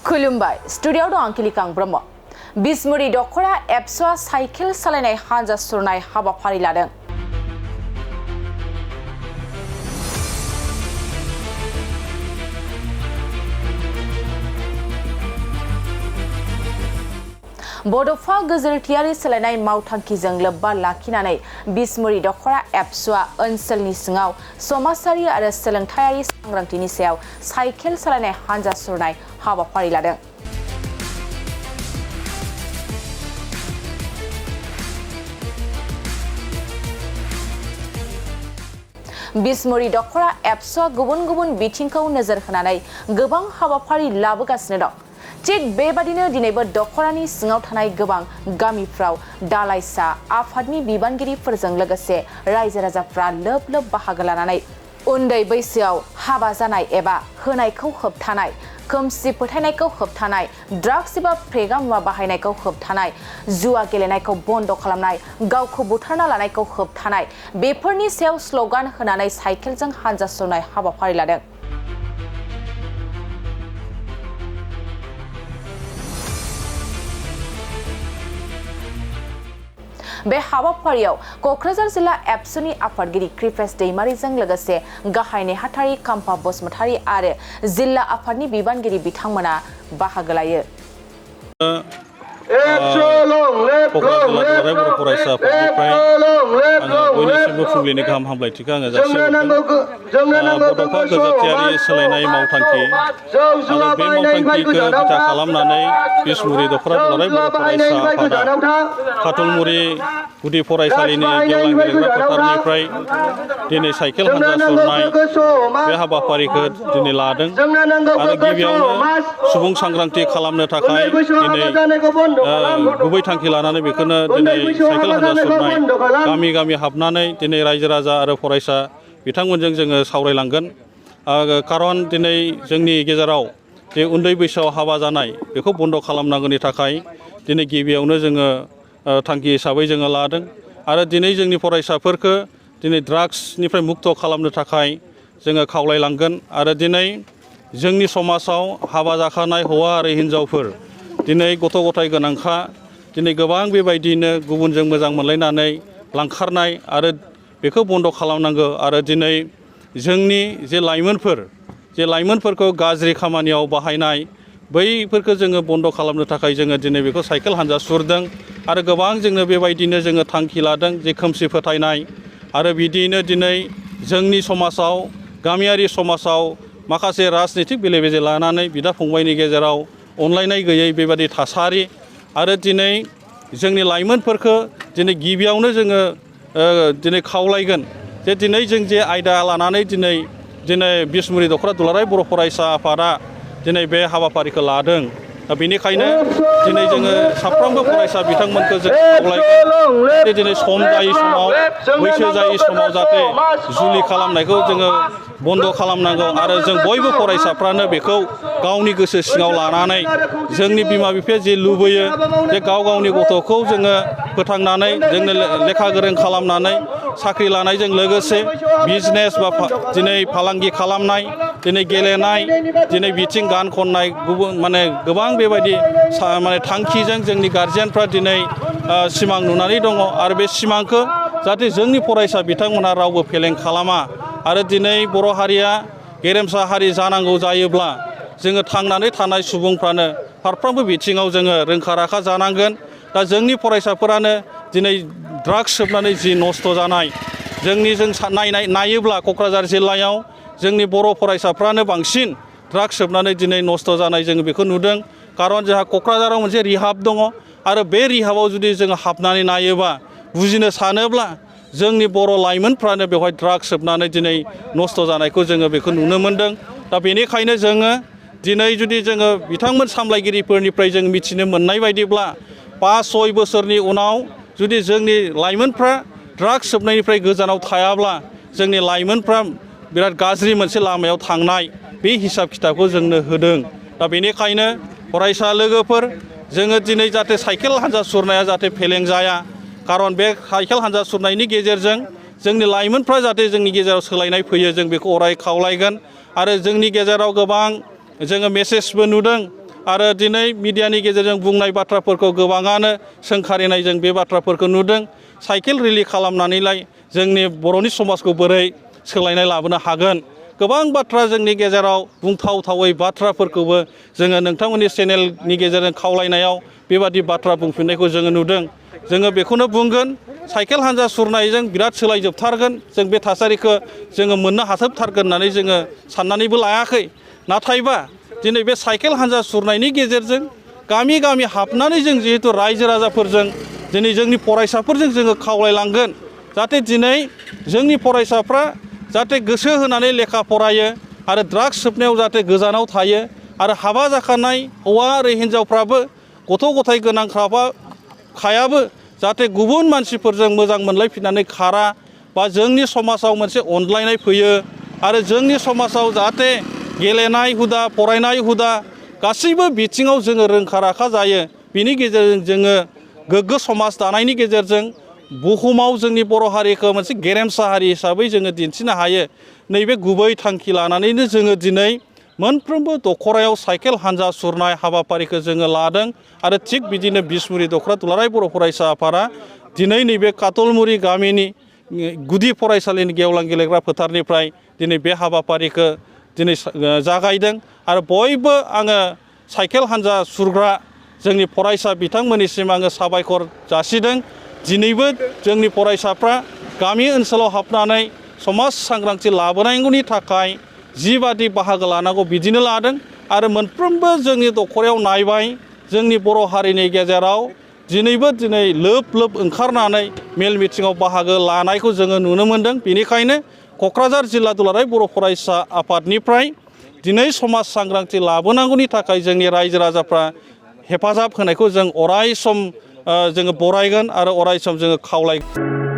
खुलुमबाय स्टुडियोआव दं आं किलिकां ब्रह्म बिसमुरि दख'र एबसुआ साइकेल सालायनाय हानजा सुरनाय हाबाफारि लादों। बड'फा गोजोरथियारि सोलायनाय मावथांखिजों लोब्बा लाखिनानै बिसमुरि दख'र एबसुआ ओनसोलनि सिङाव समाजारि आरो सोलोंथायारि सांग्रांथिनि सायाव साइकेल सालायनाय हानजा सुरनाय हाबाफारि लादों। बिसमुरि दख'र एबसुआ गुबुन गुबुन बिथिंखौ नोजोर होनानै गोबां हाबाफारि लाबोगासिनो दं। थिग बेबादिनो दिनैबो दख'रानि सिङाव थानाय गोबां गामिफ्राव दालाइसा आफादनि बिबानगिरिफोरजों लोगोसे रायजो राजाफ्रा लोब लोब बाहागो लानानै उन्दै बैसोआव हाबा जानाय एबा होनायखौ होबथानाय, खोमसि फोथायनायखौ होबथानाय, ड्राग्स एबा फेग्रा मुवा बाहायनायखौ होबथानाय, जुवा गेलेनायखौ बन्द खालामनाय, गावखौ बुथारना लानायखौ होबथानाय बेफोरनि सायाव स्ल'गान होनानै साइकेलजों हानजा सुरनाय हाबाफारि लादों। बे हाबाफारियाव क'क्राझार जिल्ला एबसुनि आफादगिरि कृपेश दैमारिजों लोगोसे गाहाय नेहाथारि काम्पा बसुमतारी आरो जिल्ला आफादनि बिबानगिरि बिथांमोना बाहागो लायो। क'क्राझार बर' फरायसाफोरनिफ्राय बयनिसिमबो फुंबिलिनि गाहाम हामलायथिखौ आङो जासिहरदों। बड'फा गोजोरथियारि सोलायनाय मावथांखि आरो बे मावथांखिखौ बिथा खालामनानै बिसमुरि दख'र बर' फरायसा आफादा काटलमुरि गुदि फरायसालिनि गेवलां गेलेग्रा फोथारनिफ्राय दिनै साइकेल हानजा सुरनाय बे हाबाफारिखौ दिनै लादों आरो गिबियावनो सुबुं सांग्रांथि खालामनो थाखाय दिनै गुबै थांखि लानानै बेखौनो दिनै साइकेल हानजा सुरनाय गामि गामि हाबनानै दिनै रायजो राजा आरो फरायसा बिथांमोनजों जोङो सावरायलांगोन। खारन दिनै जोंनि गेजेराव जे उन्दै बैसोआव हाबा जानाय बेखौ बन्द खालामनांगौनि थाखाय दिनै गिबियावनो जोङो थांखि हिसाबै जोङो लादों आरो दिनै जोंनि फरायसाफोरखौ दिनै ड्राग्सनिफ्राय मुक्त खालामनो थाखाय जोङो खावलायलांगोन आरो दिनै जोंनि समाजाव हाबा जाखानाय हौवा आरो हिन्जावफोर दिनै गथ' गथाय गोनांखा दिनै गोबां बेबायदिनो गुबुनजों मोजां मोनलायनानै लांखारनाय आरो बेखौ बन्द खालामनांगौ आरो दिनै जोंनि जे लाइमोनफोरखौ गाज्रि खामानियाव बाहायनाय बैफोरखौ जोङो बन्द खालामनो थाखाय जोङो दिनै बेखौ साइकेल हानजा सुरदों आरो गोबां जोङो बेबायदिनो जोङो थांखि लादों जे खोमसि फोथायनाय आरो बिदियैनो दिनै जोंनि समाजाव गामियारि समाजाव माखासे राजनितिक बेले बेजे लानानै बिदा फंबायनि गेजेराव अनलायनाय गैयै बेबायदि थासारि आरो दिनै जोंनि लाइमोनफोरखौ दिनै गिबियावनो जोङो दिनै खावलायगोन जे दिनै जों जे आयदा लानानै दिनै बिसमुरि दख'र बर' फरायसा आफादा दिनै बे हाबाफारिखौ लादों। दा बेनिखायनो दिनै जोङो साफ्रोमबो फरायसा बिथांमोनखौ जों खावलायगोन दिनै सम जायै समाव बैसो जायै समाव जाहाथे जुलि खालामनायखौ जोङो बन्द खालामनांगौ आरो जों बयबो फरायसाफ्रानो बेखौ गावनि गोसो सिङाव लानानै जोंनि बिमा बिफाया जे लुबैयो जे गाव गावनि गथ'खौ जोङो फोथांनानै जोंनो लेखा गोरों खालामनानै साख्रि लानायजों लोगोसे बिजनेस बा दिनै फालांगि खालामनाय दिनै गेलेनाय दिनै बिथिं गान खननाय गुबुन गोबां बेबायदि थांखिजों जोंनि गारजेनफ्रा दिनै सिमां नुनानै दङ आरो बे सिमांखौ जाहाथे जोंनि फरायसा बिथांमोनहा रावबो फेलें खालामा आरो दिनै बर' हारिया गेरेमसा हारि जानांगौ जायोब्ला जोङो थांनानै थानाय सुबुंफ्रानो फारफ्रोमबो बिथिङाव जोङो रोंखा राखा जानांगोन। दा जोंनि फरायसाफोरानो दिनै ड्राग्स सोबनानै जि नस्थ' जानाय जों नायोब्ला क'क्राझार जिल्लायाव जोंनि बर' फरायसाफ्रानो बांसिन ड्राग्स सोबनानै दिनै नस्थ' जानाय जोङो बेखौ नुदों। खारन जोंहा क'क्राझाराव मोनसे रिहाब दङ आरो बे रिहाबाव जुदि जोङो हाबनानै नायोबा बुजिनो सानोब्ला जोंनि बर' लाइमोनफ्रानो बेवहाय ड्राग्स सोबनानै दिनै नस्थ' जानायखौ जोङो बेखौ नुनो मोन्दों। दा बेनिखायनो जोङो दिनै जुदि जोङो बिथांमोन सामलायगिरिफोरनिफ्राय जों मिथिनो मोननाय बायदिब्ला 5-6 बोसोरनि उनाव जुदि जोंनि लाइमोनफ्रा ड्राग्स सोबनायनिफ्राय गोजानाव थायाब्ला जोंनि लाइमोनफ्रा बिराद गाज्रि मोनसे लामायाव थांनाय बे हिसाब खिथाबखौ जोंनो होदों। दा बेनिखायनो फरायसा लोगोफोर जोङो दिनै जाहाथे साइकेल हानजा सुरनाया जाहाथे फेलें जाया खारन बे साइकेल हानजा सुरनायनि गेजेरजों जोंनि लाइमोनफ्रा जाहाथे जोंनि गेजेराव सोलायनाय फैयो जों बेखौ अराय खावलायगोन आरो जोंनि गेजेराव गोबां जोङो मेसेजबो नुदों आरो दिनै मिडियानि गेजेरजों बुंनाय बाथ्राफोरखौ गोबाङानो सोंखारिनाय जों बे बाथ्राफोरखौ नुदों। साइकेल रेलि खालामनानैलाय जोंनि बर'नि समाजखौ बोरै सोलायनाय लाबोनो हागोन। गोबां बाथ्रा जोंनि गेजेराव बुंथावथावै बाथ्राफोरखौबो जोङो नोंथांमोननि चेनेलनि गेजेरजों खावलायनायाव बेबादि बाथ्रा बुंफिननायखौ जोङो नुदों। जोङो बेखौनो बुंगोन साइकेल हान्जा सुरनायजों बिराद सोलायजोबथारगोन, जों बे थासारिखौ जोङो मोननो हाथाबथारगोन होननानै जोङो साननानैबो लायाखै। नाथायबा दिनै बे साइकेल हान्जा सुरनायनि गेजेरजों गामि गामि हाबनानै जों जिहेतु रायजो राजाफोरजों दिनै जोंनि फरायसाफोरजों जोङो खावलायलांगोन जाहाथे दिनै जोंनि फरायसाफ्रा जाहाथे गोसो होनानै लेखा फरायो आरो ड्राग्स सोबनायाव जाहाथे गोजानाव थायो आरो हाबा जाखानाय हौवा आरो हिन्जावफ्राबो गथ' गथाय खायाबो जाहाथे गुबुन मानसिफोरजों मोजां मोनलायफिननानै खारा बा जोंनि समाजाव मोनसे अनलायनाय फैयो आरो जोंनि समाजाव जाहाथे गेलेनाय हुदा, फरायनाय हुदा गासैबो बिथिङाव जोङो रोंखा राखा जायो। बिनि गेजेरजों जोङो गोग्गो समाज दानायनि गेजेरजों बुहुमाव जोंनि बर' हारिखौ मोनसे गेरेमसा हारि हिसाबै जोङो दिन्थिनो हायो। नैबे गुबै थांखि लानानैनो जोङो दिनै मोनफ्रोमबो दख'रायाव साइकेल हान्जा सुरनाय हाबाफारिखौ जोङो लादों आरो थिग बिदिनो बिसमुरि दख'रा दुलाराय बर' फरायसा आफादा दिनै नैबे काटलमुरि गामिनि गुदि फरायसालिनि गेवलां गेलेग्रा फोथारनिफ्राय दिनै बे हाबाफारिखौ दिनै जागायदों आरो बयबो आङो साइकेल हान्जा सुरग्रा जोंनि फरायसा बिथांमोननिसिम आङो साबायखर जासिदों। दिनैबो जोंनि फरायसाफ्रा गामि ओनसोलाव हाबनानै समाज सांग्रांथि लाबोनांगौनि थाखाय जिबादि बाहागो लानांगौ बिदिनो लादों आरो मोनफ्रोमबो जोंनि दख'रायाव नायबाय जोंनि बर' हारिनि गेजेराव दिनै लोब लोब ओंखारनानै मेल मिटिङाव बाहागो लानायखौ जोङो नुनो मोनदों। बेनिखायनो क'क्राझार जिल्ला दुलाराय बर' फरायसा आफादनिफ्राय दिनै समाज सांग्रांथि लाबोनांगौनि थाखाय जोंनि रायजो राजाफ्रा हेफाजाब होनायखौ जों अराय सम जोङो बरायगोन आरो अराय सम जोङो खावलायगोन।